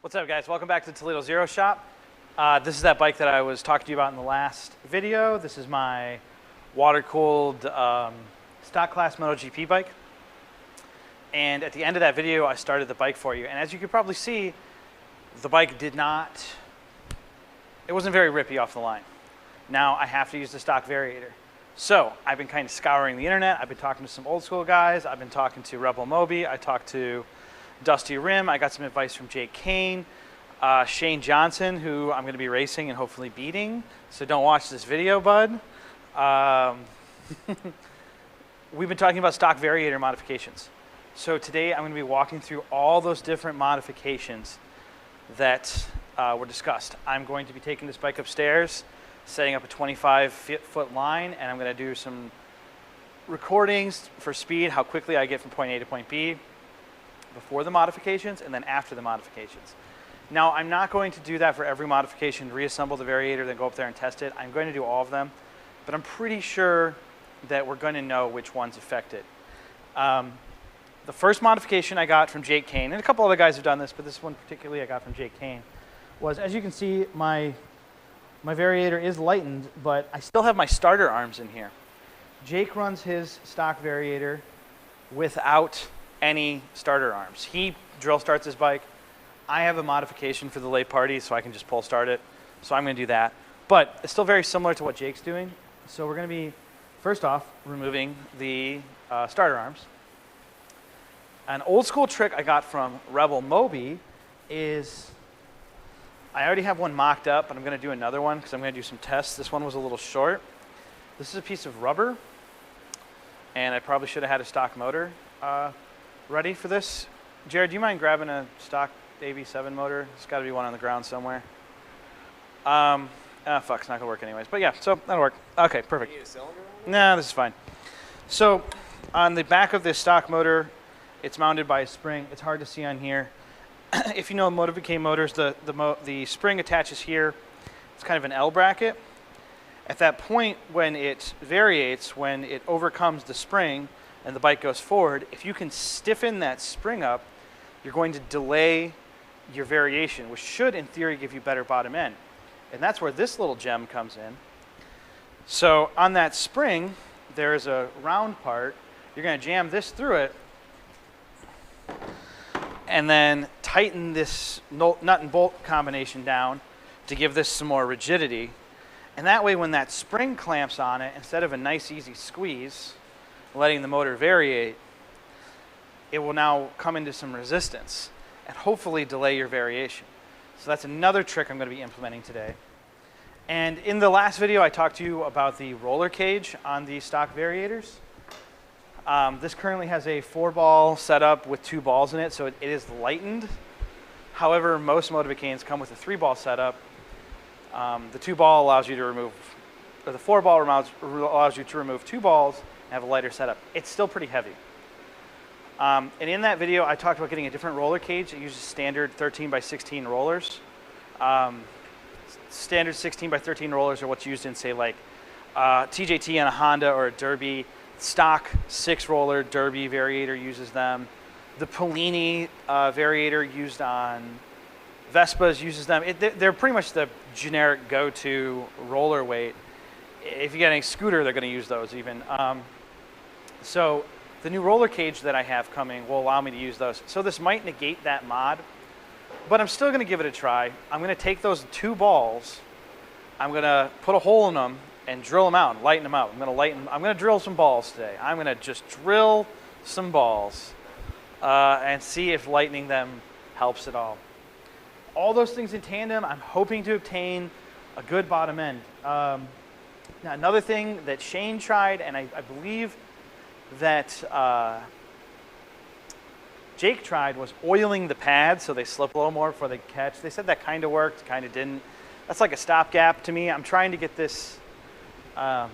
What's up, guys? Welcome back to Toledo Zero Shop. This is that bike that I was talking to you about in the last video. This is my water-cooled stock class MotoGP bike. And at the end of that video, I started the bike for you. And as you could probably see, the bike it wasn't very rippy off the line. Now I have to use the stock Variator. So I've been kind of scouring the internet. I've been talking to some old school guys. I've been talking to Rebel Moby. I talked to Dusty Rim. I got some advice from Jake Kane, Shane Johnson, who I'm going to be racing and hopefully beating. So don't watch this video, bud. We've been talking about stock Variator modifications. So today I'm going to be walking through all those different modifications that were discussed. I'm going to be taking this bike upstairs, setting up a 25-foot line, and I'm going to do some recordings for speed, how quickly I get from point A to point B, before the modifications and then after the modifications. Now, I'm not going to do that for every modification, reassemble the Variator, then go up there and test it. I'm going to do all of them, but I'm pretty sure that we're going to know which one's affected. The first modification I got from Jake Kane, and a couple other guys have done this, but this one particularly I got from Jake Kane, was, as you can see, my Variator is lightened, but I still have my starter arms in here. Jake runs his stock Variator without any starter arms. He drill starts his bike. I have a modification for the late party, so I can just pull start it. So I'm going to do that. But it's still very similar to what Jake's doing. So we're going to be, first off, removing the starter arms. An old school trick I got from Rebel Moby is, I already have one mocked up, but I'm going to do another one because I'm going to do some tests. This one was a little short. This is a piece of rubber, and I probably should have had a stock motor ready for this. Jared, do you mind grabbing a stock AB7 motor? There's got to be one on the ground somewhere. Fuck, it's not going to work anyways. But yeah, so that'll work. Okay, perfect. You need a cylinder on it? No, this is fine. So on the back of this stock motor, it's mounted by a spring. It's hard to see on here. If you know Motobecane motors, the spring attaches here. It's kind of an L bracket. At that point, when it variates, when it overcomes the spring and the bike goes forward, if you can stiffen that spring up, you're going to delay your variation, which should, in theory, give you better bottom end. And that's where this little gem comes in. So on that spring, there's a round part. You're going to jam this through it and then tighten this nut and bolt combination down to give this some more rigidity. And that way, when that spring clamps on it, instead of a nice, easy squeeze, letting the motor variate, it will now come into some resistance and hopefully delay your variation. So that's another trick I'm going to be implementing today. And in the last video, I talked to you about the roller cage on the stock Variators. This currently has a 4-ball setup with 2 balls in it, so it is lightened. However, most Motobecanes come with a 3-ball setup. The 2-ball allows you to remove, or the 4-ball allows you to remove 2 balls and have a lighter setup. It's still pretty heavy. And in that video, I talked about getting a different roller cage. It uses standard 13x16 rollers. Standard 16x13 rollers are what's used in, say, like TJT on a Honda or a Derby. Stock 6-roller Derby Variator uses them. The Polini Variator used on Vespas uses them. They're pretty much the generic go-to roller weight. If you get any scooter, they're going to use those even. So the new roller cage that I have coming will allow me to use those. So this might negate that mod, but I'm still going to give it a try. I'm going to take those 2 balls, I'm going to put a hole in them and drill them out and lighten them out. I'm going to drill some balls today. I'm going to just drill some balls and see if lightening them helps at all. All those things in tandem, I'm hoping to obtain a good bottom end. Now, another thing that Shane tried, and I believe that Jake tried, was oiling the pads so they slip a little more before they catch. They said that kind of worked, kind of didn't. That's like a stopgap to me. I'm trying to get this to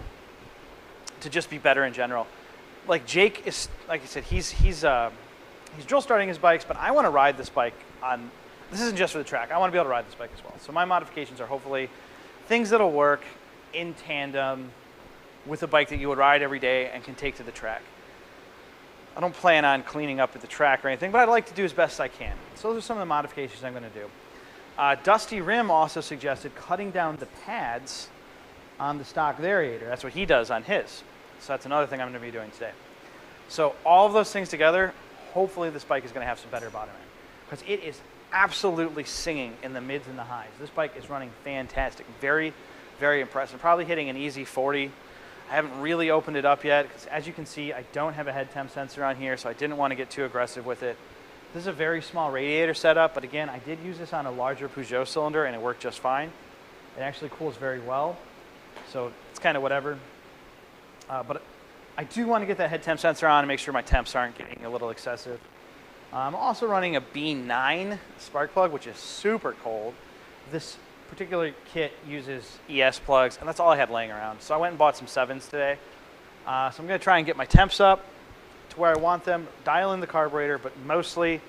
just be better in general. Like Jake is, like I said, he's drill starting his bikes, but I want to ride this bike on. This isn't just for the track. I want to be able to ride this bike as well. So my modifications are hopefully things that'll work in tandem with a bike that you would ride every day and can take to the track. I don't plan on cleaning up at the track or anything, but I'd like to do as best I can. So those are some of the modifications I'm going to do. Dusty Rim also suggested cutting down the pads on the stock Variator. That's what he does on his. So that's another thing I'm going to be doing today. So all of those things together, hopefully this bike is going to have some better bottom end. Because it is absolutely singing in the mids and the highs. This bike is running fantastic. Very, very impressive. Probably hitting an easy 40. I haven't really opened it up yet because as you can see, I don't have a head temp sensor on here, so I didn't want to get too aggressive with it. This is a very small radiator setup, but again, I did use this on a larger Peugeot cylinder and it worked just fine. It actually cools very well, so it's kind of whatever. But I do want to get that head temp sensor on and make sure my temps aren't getting a little excessive. I'm also running a B9 spark plug, which is super cold. This particular kit uses ES plugs, and that's all I had laying around. So I went and bought some 7s today. So I'm going to try and get my temps up to where I want them, dial in the carburetor, but mostly,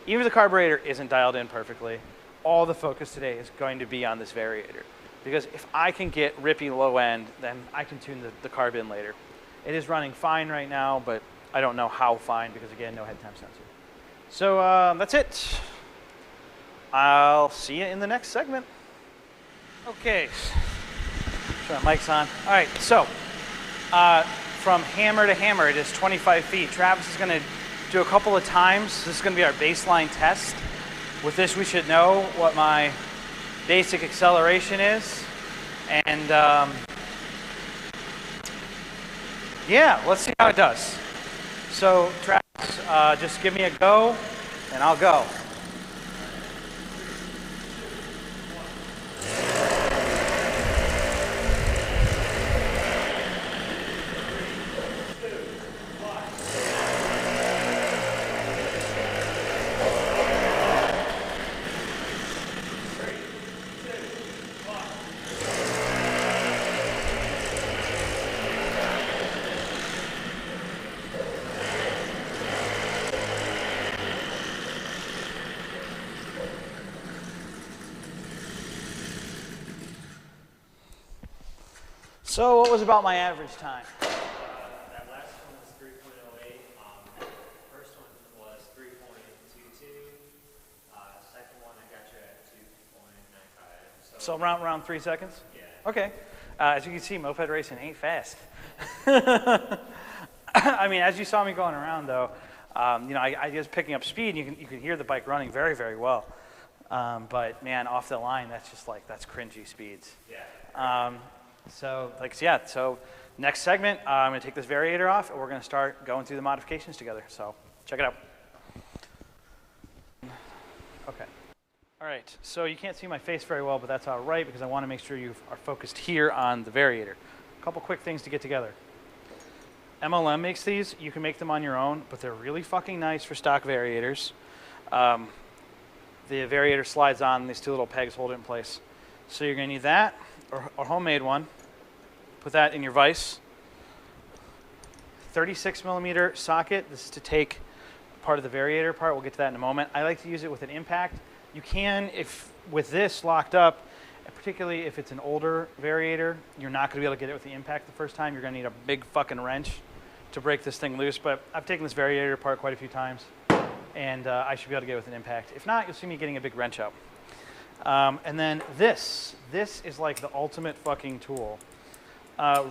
even if the carburetor isn't dialed in perfectly, all the focus today is going to be on this Variator. Because if I can get rippy low end, then I can tune the carb in later. It is running fine right now, but I don't know how fine because, again, no head temp sensor. So that's it. I'll see you in the next segment. Okay, sure, mic's on. All right, so from hammer to hammer, it is 25 feet. Travis is going to do a couple of times. This is going to be our baseline test. With this, we should know what my basic acceleration is. And yeah, let's see how it does. So Travis, just give me a go, and I'll go. So what was about my average time? That last one was 3.08. First one was 3.22. Second one I got you at 2.95. So around 3 seconds? Yeah. Okay. As you can see, moped racing ain't fast. I mean, as you saw me going around, though, you know, I was picking up speed. And you can hear the bike running very, very well. But man, off the line, that's just like that's cringy speeds. Yeah. So, yeah, so next segment, I'm going to take this Variator off, and we're going to start going through the modifications together. So, check it out. Okay. All right, so you can't see my face very well, but that's all right, because I want to make sure you are focused here on the Variator. A couple quick things to get together. MLM makes these. You can make them on your own, but they're really fucking nice for stock Variators. The Variator slides on, and these two little pegs hold it in place. So you're going to need that, or a homemade one. Put that in your vise. 36 millimeter socket. This is to take part of the Variator apart. We'll get to that in a moment. I like to use it with an impact. You can, if with this locked up, particularly if it's an older Variator, you're not going to be able to get it with the impact the first time. You're going to need a big fucking wrench to break this thing loose. But I've taken this Variator apart quite a few times, and I should be able to get it with an impact. If not, you'll see me getting a big wrench out. And then this is like the ultimate fucking tool.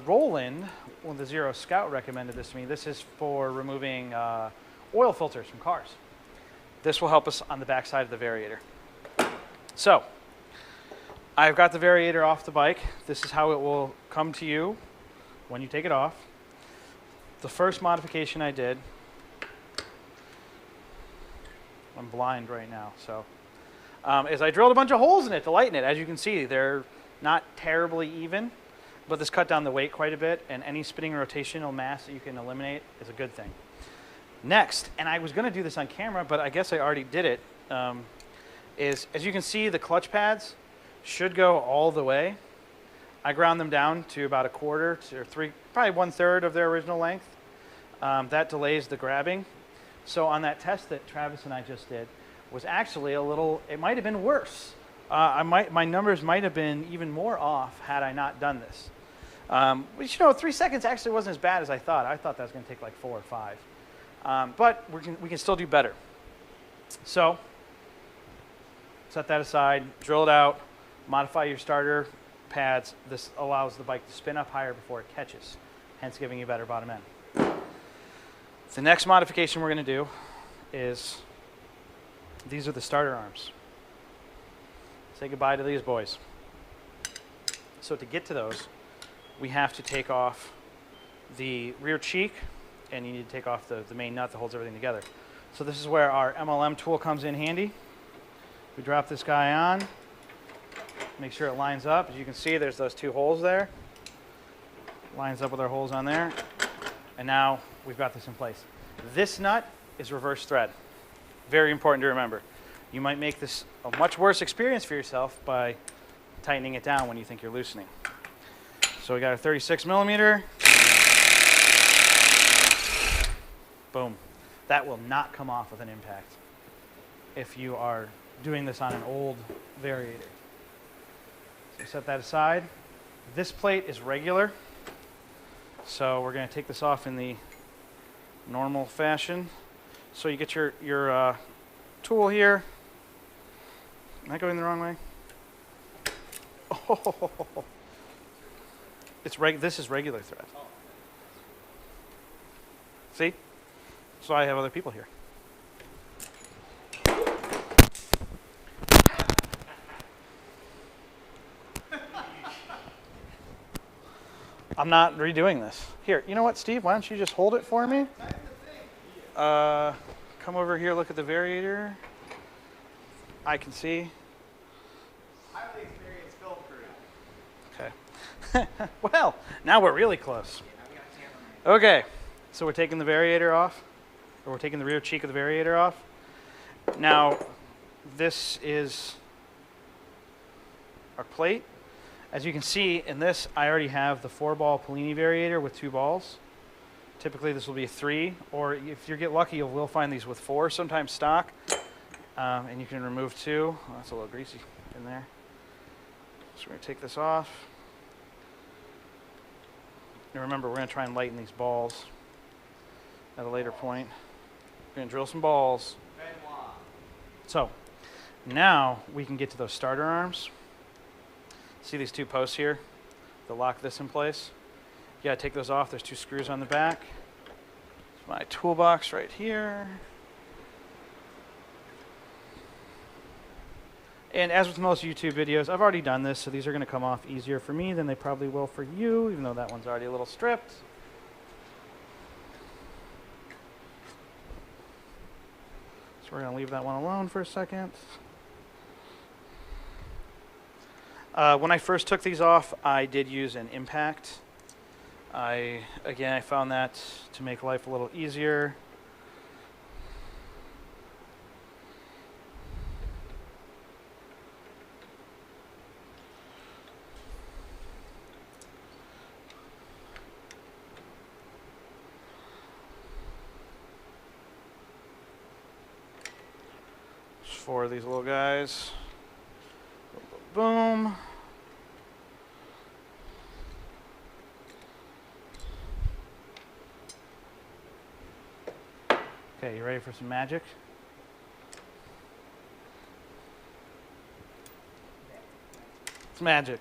Roland, the Zero Scout, recommended this to me. This is for removing oil filters from cars. This will help us on the back side of the Variator. So, I've got the Variator off the bike. This is how it will come to you when you take it off. The first modification I did, I'm blind right now, so, is I drilled a bunch of holes in it to lighten it. As you can see, they're not terribly even, but this cut down the weight quite a bit, and any spinning rotational mass that you can eliminate is a good thing. Next, and I was going to do this on camera, but I guess I already did it, is as you can see, the clutch pads should go all the way. I ground them down to about a quarter or three, probably 1/3 of their original length. That delays the grabbing. So on that test that Travis and I just did was actually a little, it might have been worse. My numbers might have been even more off had I not done this. But you know, 3 seconds actually wasn't as bad as I thought. I thought that was going to take like 4 or 5. But we can still do better. So set that aside, drill it out, modify your starter pads. This allows the bike to spin up higher before it catches, hence giving you a better bottom end. The next modification we're going to do is, these are the starter arms. Say goodbye to these boys. So to get to those, we have to take off the rear cheek, and you need to take off the main nut that holds everything together. So this is where our MLM tool comes in handy. We drop this guy on, make sure it lines up. As you can see, there's those two holes there. Lines up with our holes on there. And now we've got this in place. This nut is reverse thread. Very important to remember. You might make this a much worse experience for yourself by tightening it down when you think you're loosening. So we got a 36 millimeter. Boom. That will not come off with an impact if you are doing this on an old Variator. So set that aside. This plate is regular, so we're going to take this off in the normal fashion. So you get your tool here. Am I going the wrong way? Oh, this is regular thread. See? So I have other people here. I'm not redoing this. Here, you know what, Steve? Why don't you just hold it for me? Come over here, look at the Variator. I can see. Highly experienced film crew. Okay. Well, now we're really close. Okay, so we're taking the Variator off, or we're taking the rear cheek of the Variator off. Now, this is our plate. As you can see in this, I already have the 4-ball Polini Variator with 2 balls. Typically this will be a 3, or if you get lucky, you will find these with 4, sometimes stock. And you can remove 2. Oh, that's a little greasy in there. So we're going to take this off. And remember, we're going to try and lighten these balls at a later point. We're going to drill some balls. So now we can get to those starter arms. See these 2 posts here that lock this in place? You gotta take those off. There's 2 screws on the back. It's my toolbox right here. And as with most YouTube videos, I've already done this, so these are gonna come off easier for me than they probably will for you, even though that one's already a little stripped. So we're gonna leave that one alone for a second. When I first took these off, I did use an impact. I found that to make life a little easier. Just 4 of these little guys. Boom. Okay, you ready for some magic? It's magic.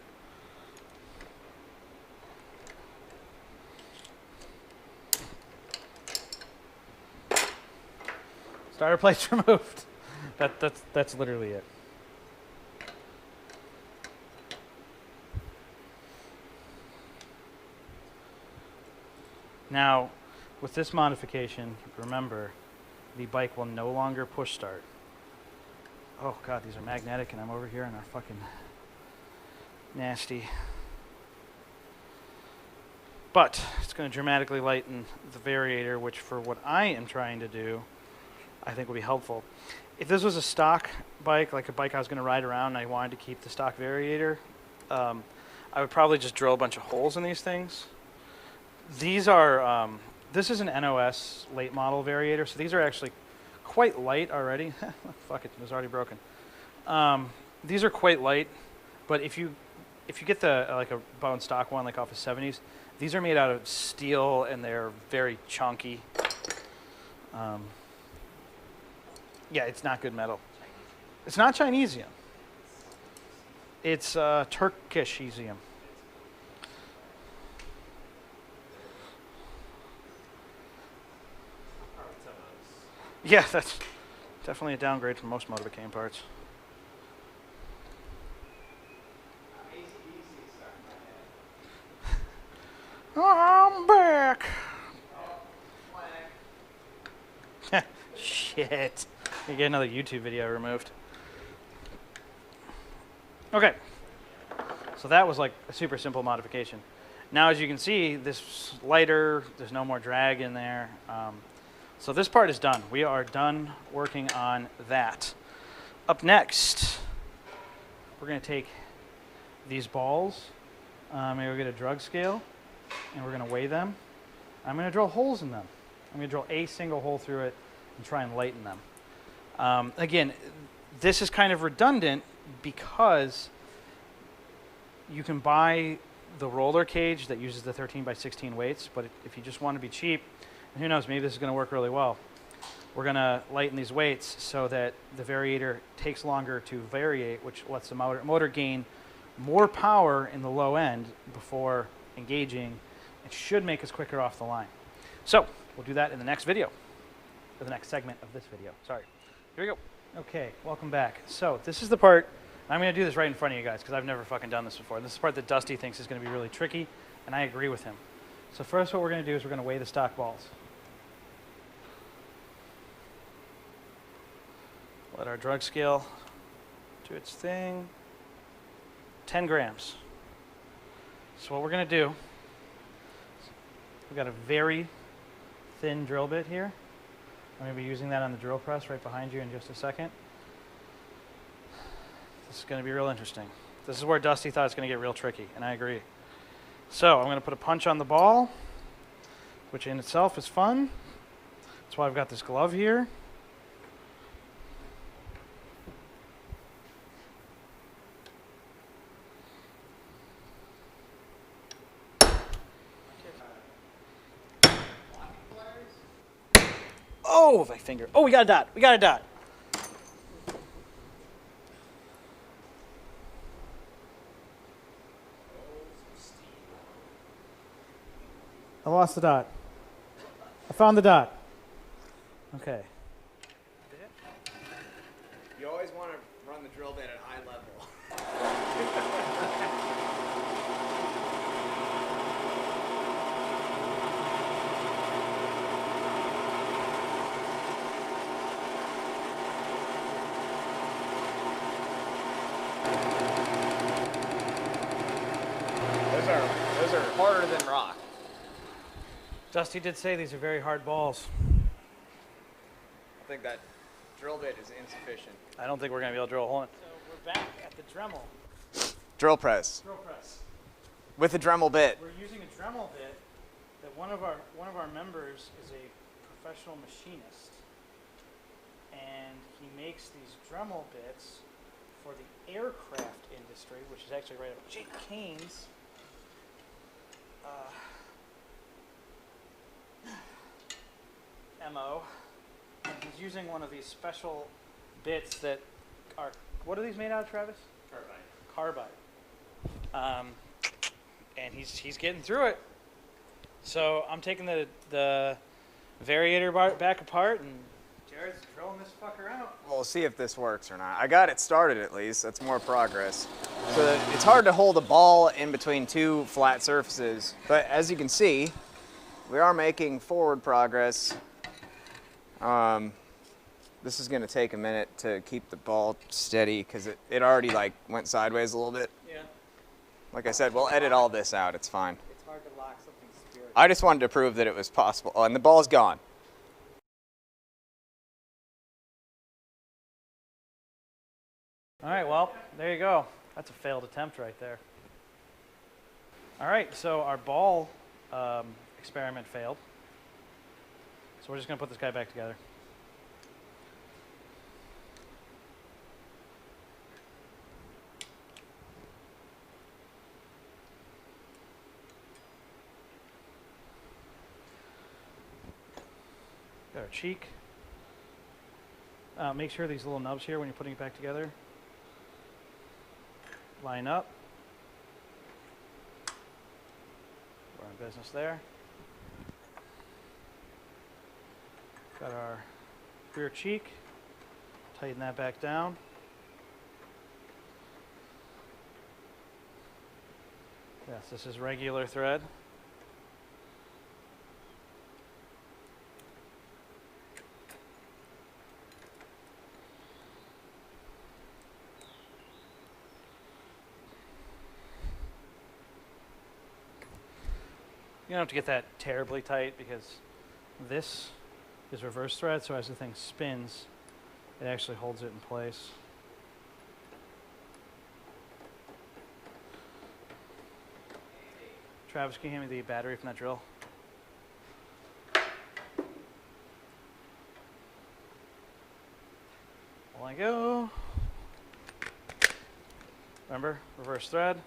Starter plate's removed. That's literally it. Now, with this modification, remember, the bike will no longer push start. Oh God, these are magnetic and I'm over here and are fucking nasty. But it's going to dramatically lighten the Variator, which for what I am trying to do, I think will be helpful. If this was a stock bike, like a bike I was going to ride around and I wanted to keep the stock Variator, I would probably just drill a bunch of holes in these things. These are, this is an NOS late model Variator, so these are actually quite light already. Fuck it, it was already broken. These are quite light, but if you get the like a bone stock one, like off of 70s, these are made out of steel and they're very chunky. Yeah, it's not good metal. It's not Chinesium. It's Turkishesium. Yeah, that's definitely a downgrade from most Motobecane parts. I'm back. Shit. You get another YouTube video removed. Okay. So that was like a super simple modification. Now, as you can see, this is lighter. There's no more drag in there. So this part is done. We are done working on that. Up next, we're going to take these balls. Maybe we'll get a drug scale, and we're going to weigh them. I'm going to drill holes in them. I'm going to drill a single hole through it and try and lighten them. Again, this is kind of redundant because you can buy the roller cage that uses the 13 by 16 weights, but if you just want to be cheap, and who knows, maybe this is going to work really well. We're going to lighten these weights so that the variator takes longer to variate, which lets the motor gain more power in the low end before engaging. It should make us quicker off the line. So we'll do that in the next video, or the next segment of this video. Sorry. Here we go. Okay, welcome back. So this is the part, I'm going to do this right in front of you guys because I've never fucking done this before. This is the part that Dusty thinks is going to be really tricky, and I agree with him. So first what we're going to do is we're going to weigh the stock balls. Let our drug scale do its thing. 10 grams. So what we're going to do, we've got a very thin drill bit here. I'm going to be using that on the drill press right behind you in just a second. This is going to be real interesting. This is where Dusty thought it's going to get real tricky, and I agree. So I'm going to put a punch on the ball, which in itself is fun. That's why I've got this glove here. Oh, my finger. Oh, we got a dot. We got a dot. I lost the dot. I found the dot. Okay. You always want to run the drill bit at high level. Those are harder than rock. Dusty did say these are very hard balls. I think that drill bit is insufficient. I don't think we're going to be able to drill a hole in. So we're back at the Dremel. Drill press. Drill press. With a Dremel bit. We're using a Dremel bit that one of our members is a professional machinist, and he makes these Dremel bits for the aircraft industry, which is actually right up Jake Kane's MO. And he's using one of these special bits that are, what are these made out of, Travis? Carbide. And he's getting through it. So I'm taking the variator back apart, and Jared's drilling this fucker out. We'll see if this works or not. I got it started at least. That's more progress. So it's hard to hold a ball in between two flat surfaces, but as you can see, we are making forward progress. This is going to take a minute to keep the ball steady because it already like went sideways a little bit. Yeah. Like I said, we'll edit all this out. It's fine. It's hard to lock something spiritual. I just wanted to prove that it was possible. Oh, and the ball's gone. All right, well, there you go. That's a failed attempt right there. All right, so our ball experiment failed. So we're just going to put this guy back together. Got our our cheek. Make sure these little nubs here when you're putting it back together line up. We're in business there. Got our rear cheek. Tighten that back down. Yes, this is regular thread. You don't have to get that terribly tight because this is reverse thread, so as the thing spins, it actually holds it in place. Travis, can you hand me the battery from that drill? While I go. Remember, reverse thread.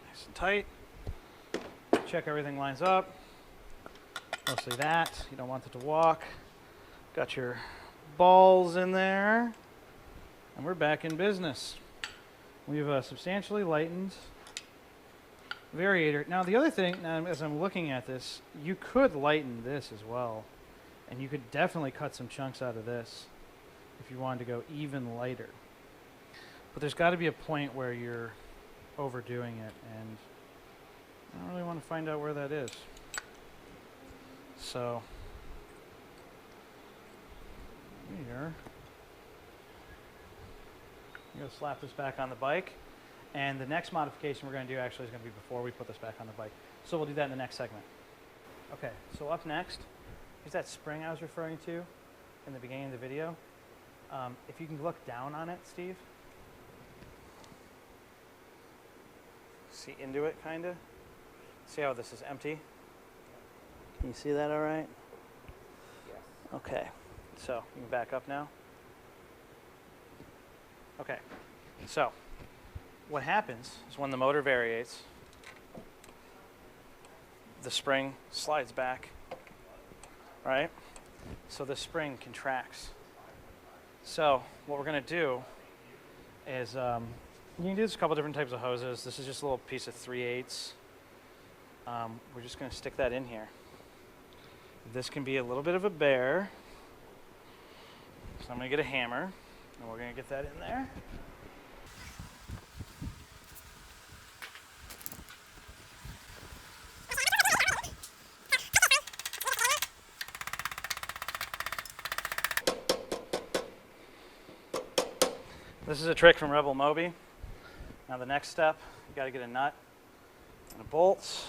Nice and tight. Check everything lines up. Mostly that. You don't want it to walk. Got your balls in there. And we're back in business. We've substantially lightened Variator. Now the other thing, as I'm looking at this, you could lighten this as well. And you could definitely cut some chunks out of this if you wanted to go even lighter. But there's got to be a point where you're overdoing it, and I don't really want to find out where that is. So here, I'm going to slap this back on the bike, and the next modification we're going to do actually is going to be before we put this back on the bike. So we'll do that in the next segment. Okay, so up next, here's that spring I was referring to in the beginning of the video. If you can look down on it, Steve. See into it, kind of. See how this is empty? Can you see that all right? Yes. Okay, so you can back up now. Okay, so what happens is when the motor variates, the spring slides back, right? So the spring contracts. So what we're going to do is, you can do this a couple different types of hoses. This is just a little piece of 3/8. We're just going to stick that in here. This can be a little bit of a bear. So I'm going to get a hammer, and we're going to get that in there. This is a trick from Rebel Moby. Now the next step, you got to get a nut and a bolt.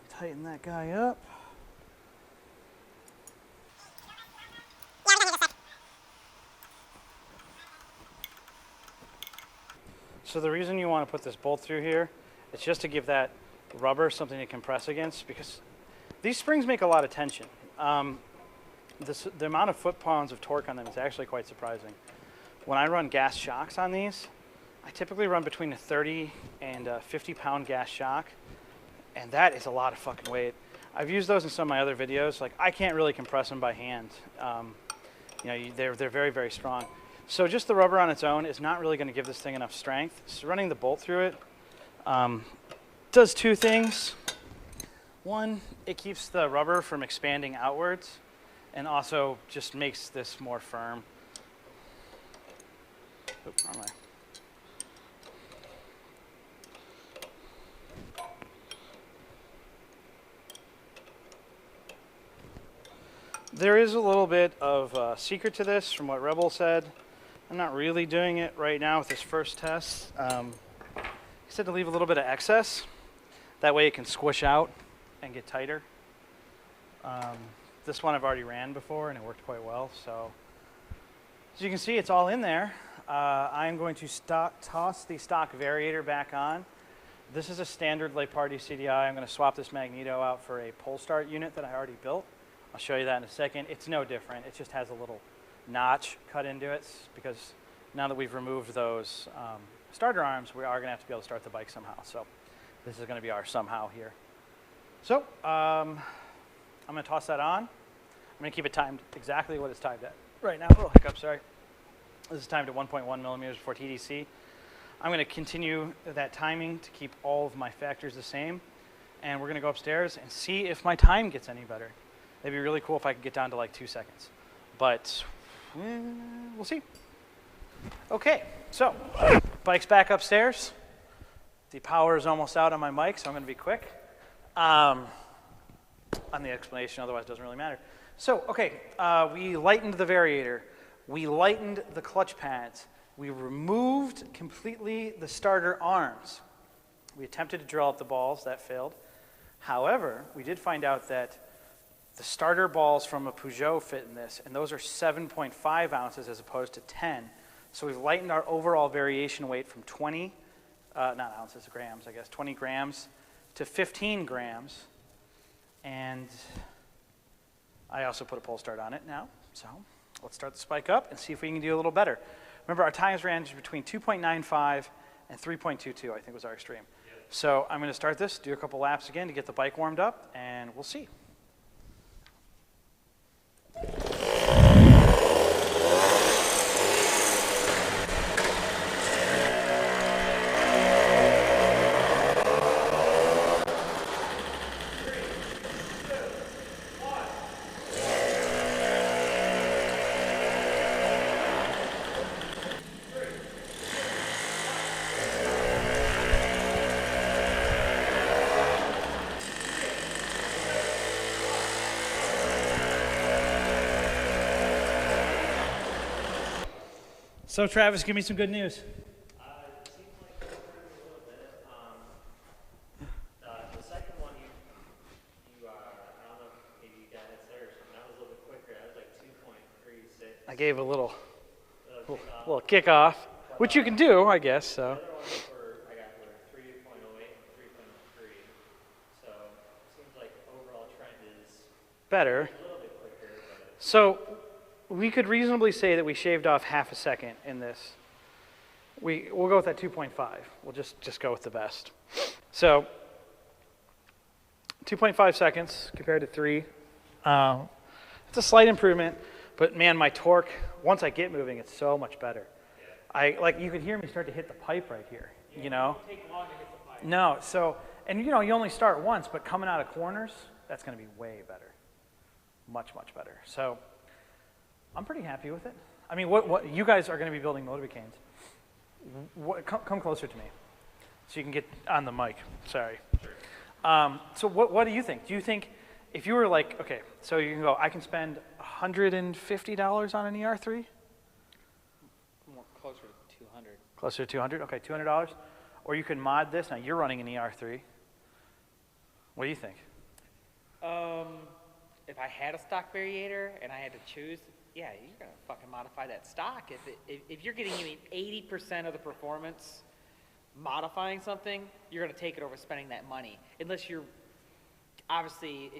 Tighten that guy up. So the reason you want to put this bolt through here is just to give that rubber something to compress against, because these springs make a lot of tension. The amount of foot-pounds of torque on them is actually quite surprising. When I run gas shocks on these, I typically run between a 30 and a 50-pound gas shock. And that is a lot of fucking weight. I've used those in some of my other videos. Like, I can't really compress them by hand. They're very, very strong. So just the rubber on its own is not really going to give this thing enough strength. So running the bolt through it does two things. One, it keeps the rubber from expanding outwards, and also just makes this more firm. Oops, wrong way. There is a little bit of secret to this from what Rebel said. I'm not really doing it right now with this first test. He said to leave a little bit of excess. That way it can squish out and get tighter. This one I've already ran before and it worked quite well. So as you can see, it's all in there. I'm going to toss the stock Variator back on. This is a standard late party CDI. I'm going to swap this magneto out for a pole start unit that I already built. I'll show you that in a second. It's no different. It just has a little notch cut into it because now that we've removed those starter arms, we are going to have to be able to start the bike somehow. So this is going to be our somehow here. So I'm going to toss that on. I'm going to keep it timed exactly what it's timed at right now. Oh, hiccup, sorry. This is timed at 1.1 millimeters for TDC. I'm going to continue that timing to keep all of my factors the same. And we're going to go upstairs and see if my time gets any better. It'd be really cool if I could get down to like 2 seconds. But we'll see. Okay, so bike's back upstairs. The power is almost out on my mic, so I'm going to be quick on the explanation, otherwise it doesn't really matter. So, okay, we lightened the Variator. We lightened the clutch pads. We removed completely the starter arms. We attempted to drill up the balls. That failed. However, we did find out that the starter balls from a Peugeot fit in this, and those are 7.5 ounces as opposed to 10. So we've lightened our overall variation weight from 20, not ounces, grams, I guess, 20 grams to 15 grams. And I also put a pole start on it now. So let's start the spike up and see if we can do a little better. Remember, our times range between 2.95 and 3.22, I think was our extreme. Yep. So I'm going to start this, do a couple laps again to get the bike warmed up, and we'll see. So Travis, give me some good news. It seems like it improved a little bit. The second one, I don't know if maybe you got it there or something. That was a little bit quicker. That was like 2.36. I gave a little kickoff, which you can do, I guess. So. The other ones I got were 3.08 and 3.03. So it seems like the overall trend is Better. a little bit quicker. But So we could reasonably say that we shaved off half a second in this. We'll go with that 2.5. We'll just go with the best. So 2.5 seconds compared to 3. It's a slight improvement, but man, my torque, once I get moving, it's so much better. You could hear me start to hit the pipe right here, you know? it take long to hit the pipe. No, so, and you know, you only start once, but coming out of corners, that's going to be way better. Much, much better. So I'm pretty happy with it. I mean, what you guys are going to be building Motobecanes. Come closer to me so you can get on the mic. Sorry. Sure. So what do you think? Do you think if you were like, okay, so you can go, I can spend $150 on an ER3? More closer to 200. Closer to 200? Okay, $200. Or you can mod this. Now you're running an ER3. What do you think? If I had a stock Variator and I had to choose, yeah, you're gonna fucking modify that stock. If you're getting 80% of the performance modifying something, you're gonna take it over spending that money. Unless you're obviously,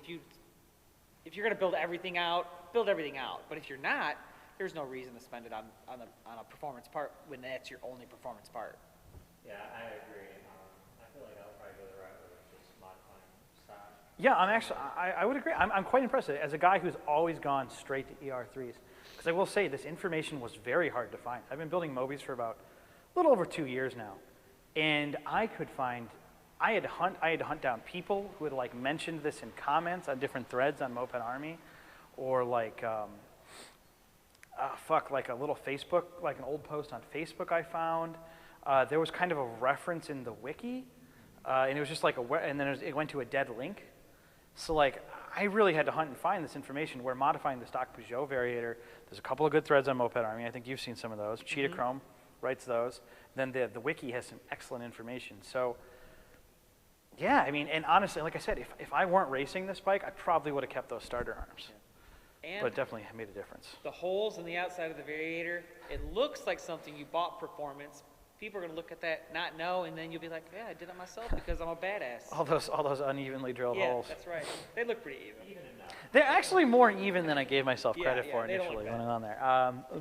if you're gonna build everything out, build everything out. But if you're not, there's no reason to spend it on a performance part when that's your only performance part. Yeah, I agree. I feel like I'll probably go the right way with just modifying stock. Yeah, I would agree. I'm quite impressed as a guy who's always gone straight to ER3s. Because I will say, this information was very hard to find. I've been building Mobies for about a little over 2 years now. And I had to hunt down people who had like mentioned this in comments on different threads on Moped Army, or like, like a little Facebook, like an old post on Facebook I found. There was kind of a reference in the wiki, and it was just like and then it went to a dead link. So like, I really had to hunt and find this information where modifying the stock Peugeot Variator, there's a couple of good threads on Moped Army. I think you've seen some of those. Cheetah Chrome writes those. Then the wiki has some excellent information. So Yeah, I mean, and honestly, like I said, if I weren't racing this bike, I probably would have kept those starter arms. And But it definitely made a difference. the holes in the outside of the Variator, it looks like something you bought performance. People are going to look at that, not know, and then you'll be like, yeah, I did it myself because I'm a badass. All those unevenly drilled Yeah, holes. that's right. They look pretty even. They're actually more even than I gave myself Yeah, credit yeah, for they don't initially look when on there.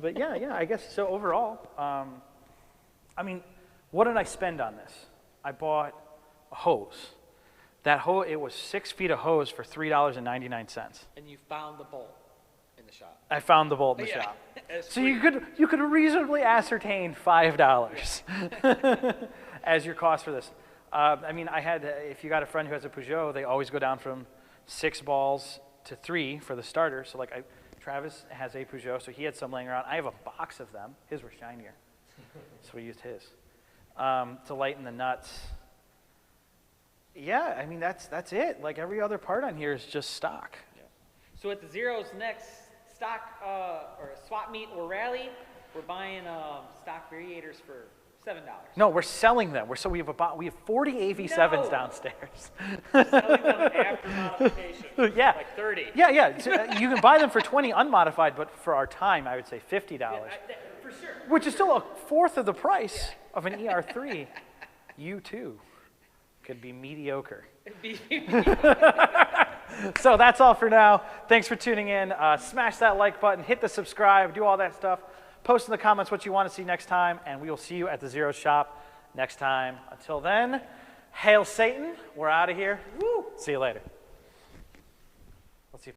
But yeah, I guess so overall. I mean, what did I spend on this? I bought a hose. That hose, it was 6 feet of hose for $3.99. And you found the bolt in the shop. I found the bolt in the Yeah. shop. It's So free. you could reasonably ascertain $5 as your cost for this. I mean, if you got a friend who has a Peugeot, they always go down from 6 balls to 3 for the starter. So like Travis has a Peugeot, so he had some laying around. I have a box of them. His were shinier, so we used his to lighten the nuts. Yeah, I mean that's it. Like every other part on here is just stock. So at the Zero's next stock or swap meet or rally, we're buying stock Variators for $7. No, we're selling them. We have 40 AV7s No. downstairs. Selling them after modification. Yeah. Like 30. Yeah. So, you can buy them for 20 unmodified, but for our time, I would say $50, For sure. which is still a fourth of the price of an ER3. You too could be mediocre. So that's all for now. Thanks for tuning in. Smash that like button, hit the subscribe, do all that stuff. Post in the comments what you want to see next time, and we will see you at the Zero shop next time. Until then, hail Satan. We're out of here. Woo. See you later.